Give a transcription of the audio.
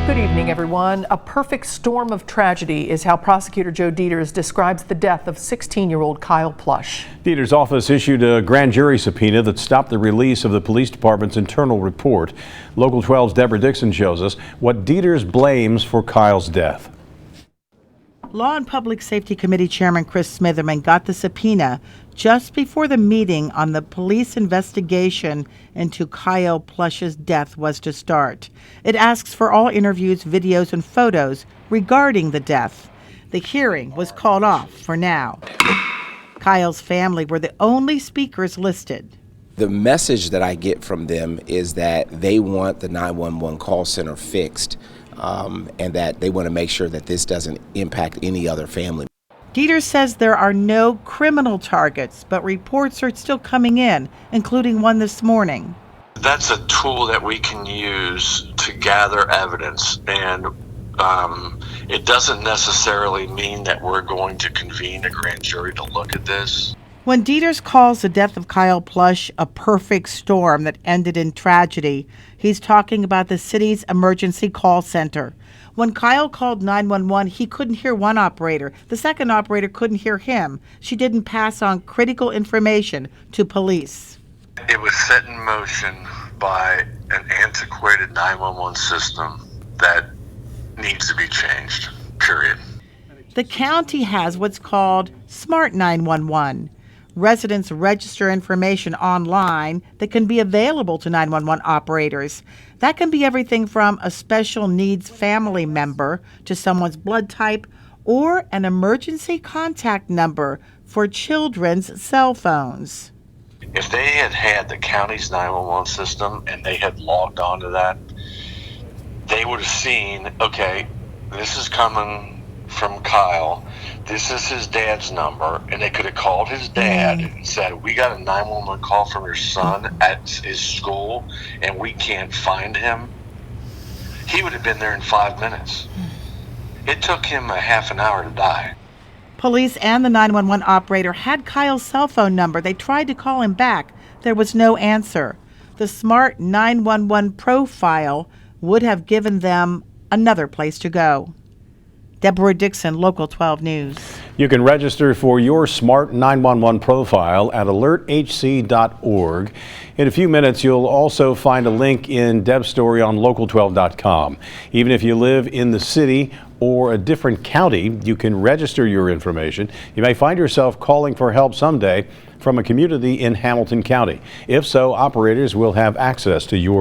Good evening, everyone. A perfect storm of tragedy is how Prosecutor Joe Deters describes the death of 16-year-old Kyle Plush. Deters' office issued a grand jury subpoena that stopped the release of the police department's internal report. Local 12's Deborah Dixon shows us what Deters blames for Kyle's death. Law and Public Safety Committee Chairman Chris Smitherman got the subpoena just before the meeting on the police investigation into Kyle Plush's death was to start. It asks for all interviews, videos, and photos regarding the death. The hearing was called off for now. Kyle's family were the only speakers listed. The message that I get from them is that they want the 911 call center fixed, and that they want to make sure that this doesn't impact any other family. Deters says there are no criminal targets, but reports are still coming in, including one this morning. That's a tool that we can use to gather evidence, and it doesn't necessarily mean that we're going to convene a grand jury to look at this. When Deters calls the death of Kyle Plush a perfect storm that ended in tragedy, he's talking about the city's emergency call center. When Kyle called 911, he couldn't hear one operator. The second operator couldn't hear him. She didn't pass on critical information to police. It was set in motion by an antiquated 911 system that needs to be changed, period. The county has what's called Smart 911. Residents register information online that can be available to 911 operators. That can be everything from a special needs family member to someone's blood type or an emergency contact number for children's cell phones. If they had had the county's 911 system and they had logged on to that, they would have seen, okay, this is coming from Kyle. This is his dad's number, and they could have called his dad and said, we got a 911 call from your son at his school, and we can't find him. He would have been there in 5 minutes. It took him a half an hour to die. Police and the 911 operator had Kyle's cell phone number. They tried to call him back. There was no answer. The Smart 911 profile would have given them another place to go. Deborah Dixon, Local 12 News. You can register for your Smart 911 profile at alerthc.org. In a few minutes, you'll also find a link in Deb's story on local12.com. Even if you live in the city or a different county, you can register your information. You may find yourself calling for help someday from a community in Hamilton County. If so, operators will have access to your